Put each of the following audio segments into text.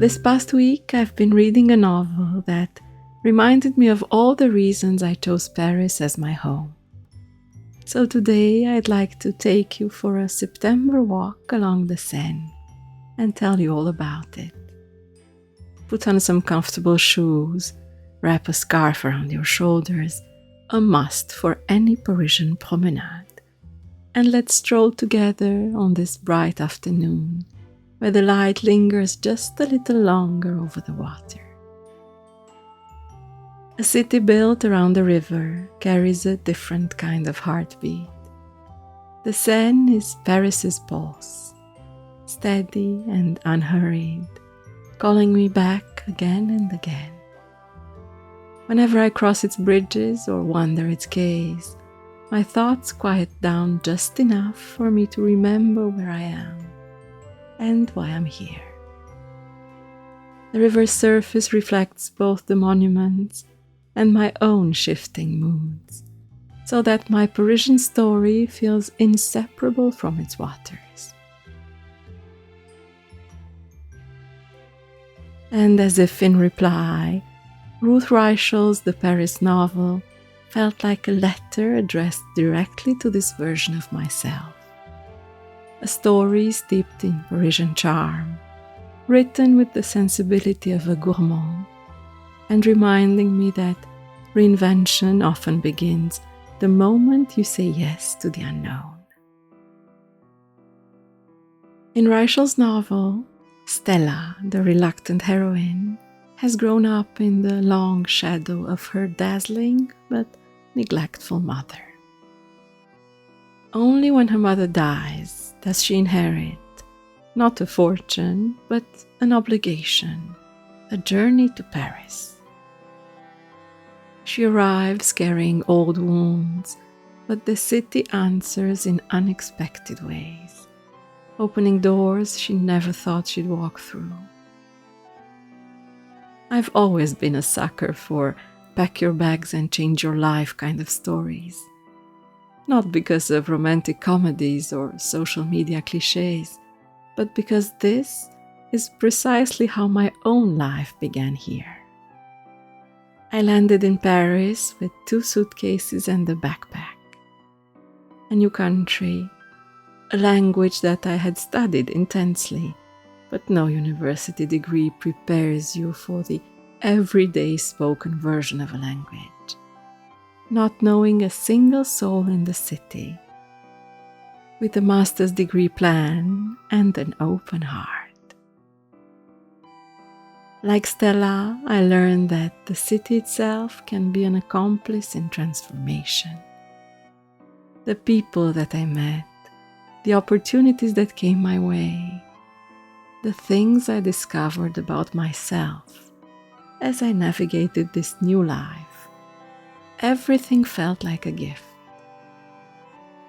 This past week, I've been reading a novel that reminded me of all the reasons I chose Paris as my home. So today, I'd like to take you for a September walk along the Seine and tell you all about it. Put on some comfortable shoes, wrap a scarf around your shoulders, a must for any Parisian promenade, and let's stroll together on this bright afternoon where the light lingers just a little longer over the water. A city built around a river carries a different kind of heartbeat. The Seine is Paris's pulse, steady and unhurried, calling me back again and again. Whenever I cross its bridges or wander its quays, my thoughts quiet down just enough for me to remember where I am and why I'm here. The river's surface reflects both the monuments and my own shifting moods, so that my Parisian story feels inseparable from its waters. And as if in reply, Ruth Reichl's The Paris novel felt like a letter addressed directly to this version of myself. A story steeped in Parisian charm, written with the sensibility of a gourmand, and reminding me that reinvention often begins the moment you say yes to the unknown. In Reichl's novel, Stella, the reluctant heroine, has grown up in the long shadow of her dazzling but neglectful mother. Only when her mother dies does she inherit not a fortune, but an obligation, a journey to Paris. She arrives carrying old wounds, but the city answers in unexpected ways, opening doors she never thought she'd walk through. I've always been a sucker for pack your bags and change your life kind of stories. Not because of romantic comedies or social media cliches, but because this is precisely how my own life began here. I landed in Paris with 2 suitcases and a backpack. A new country, a language that I had studied intensely, but no university degree prepares you for the everyday spoken version of a language. Not knowing a single soul in the city, with a master's degree plan and an open heart. Like Stella, I learned that the city itself can be an accomplice in transformation. The people that I met, the opportunities that came my way, the things I discovered about myself as I navigated this new life, everything felt like a gift.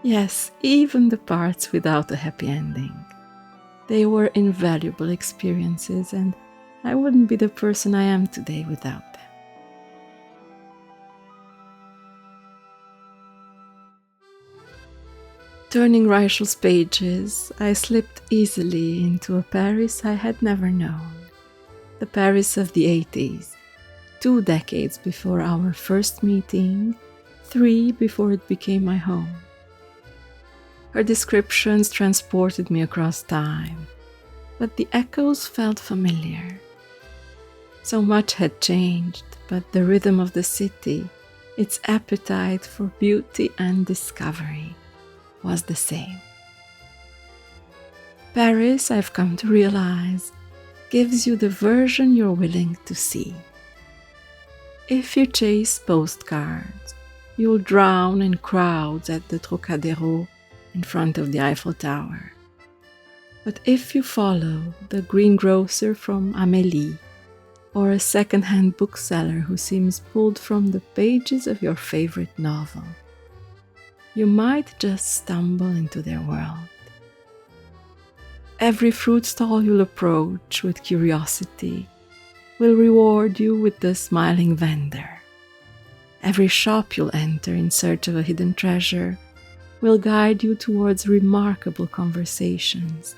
Yes, even the parts without a happy ending. They were invaluable experiences, and I wouldn't be the person I am today without them. Turning Reichl's pages, I slipped easily into a Paris I had never known. The Paris of the 80s, 2 decades before our first meeting, 3 before it became my home. Her descriptions transported me across time, but the echoes felt familiar. So much had changed, but the rhythm of the city, its appetite for beauty and discovery, was the same. Paris, I've come to realize, gives you the version you're willing to see. If you chase postcards, you'll drown in crowds at the Trocadero in front of the Eiffel Tower. But if you follow the greengrocer from Amélie, or a second-hand bookseller who seems pulled from the pages of your favorite novel, you might just stumble into their world. Every fruit stall you'll approach with curiosity will reward you with the smiling vendor. Every shop you'll enter in search of a hidden treasure will guide you towards remarkable conversations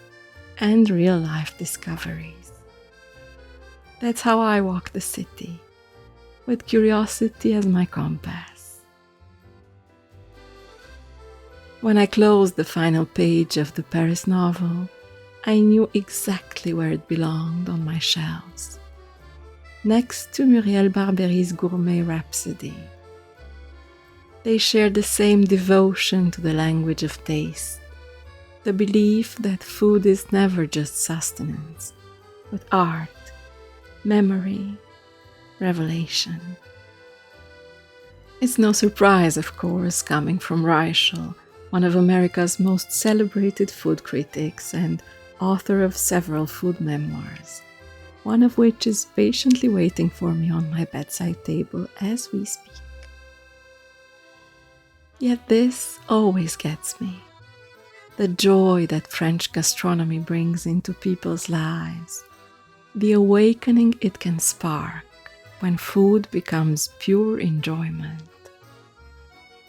and real-life discoveries. That's how I walk the city, with curiosity as my compass. When I closed the final page of the Paris novel, I knew exactly where it belonged on my shelves, next to Muriel Barbery's Gourmet Rhapsody. They share the same devotion to the language of taste, the belief that food is never just sustenance, but art, memory, revelation. It's no surprise, of course, coming from Reichl, one of America's most celebrated food critics and author of several food memoirs, one of which is patiently waiting for me on my bedside table as we speak. Yet this always gets me. The joy that French gastronomy brings into people's lives, the awakening it can spark when food becomes pure enjoyment,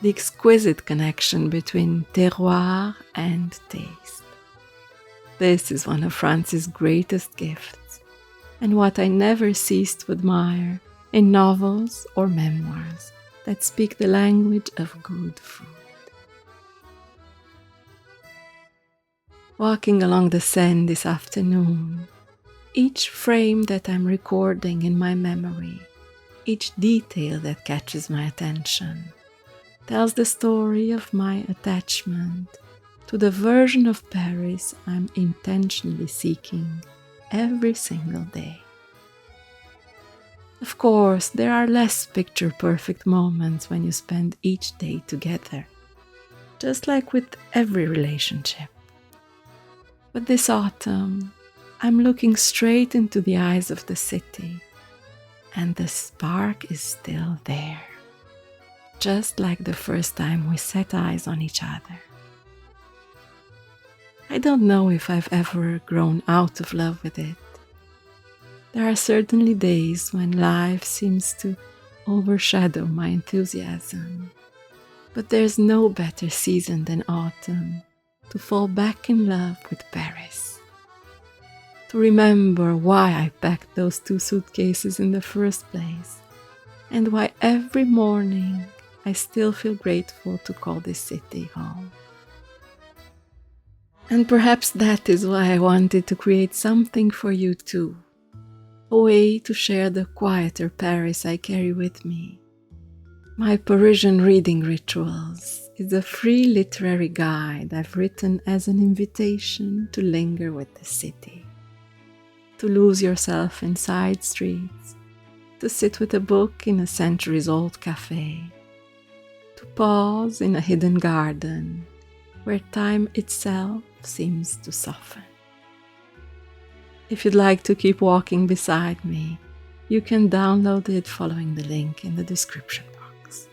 the exquisite connection between terroir and taste. This is one of France's greatest gifts, and what I never cease to admire in novels or memoirs that speak the language of good food. Walking along the Seine this afternoon, each frame that I'm recording in my memory, each detail that catches my attention, tells the story of my attachment to the version of Paris I'm intentionally seeking every single day. Of course, there are less picture-perfect moments when you spend each day together, just like with every relationship. But this autumn, I'm looking straight into the eyes of the city, and the spark is still there, just like the first time we set eyes on each other. I don't know if I've ever grown out of love with it. There are certainly days when life seems to overshadow my enthusiasm, but there's no better season than autumn to fall back in love with Paris, to remember why I packed those 2 suitcases in the first place, and why every morning I still feel grateful to call this city home. And perhaps that is why I wanted to create something for you too, a way to share the quieter Paris I carry with me. My Parisian reading rituals is a free literary guide I've written as an invitation to linger with the city, to lose yourself in side streets, to sit with a book in a centuries-old cafe, to pause in a hidden garden where time itself seems to soften. If you'd like to keep walking beside me, you can download it following the link in the description box.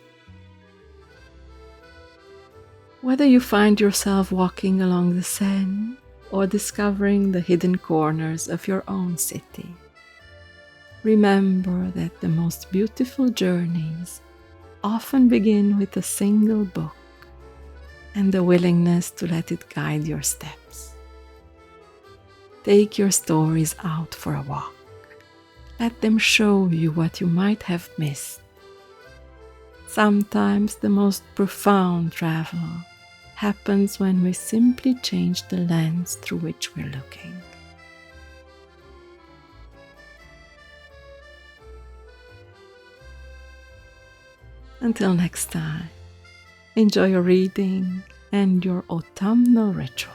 Whether you find yourself walking along the Seine or discovering the hidden corners of your own city, remember that the most beautiful journeys often begin with a single book and the willingness to let it guide your steps. Take your stories out for a walk. Let them show you what you might have missed. Sometimes the most profound travel happens when we simply change the lens through which we're looking. Until next time, enjoy your reading and your autumnal ritual.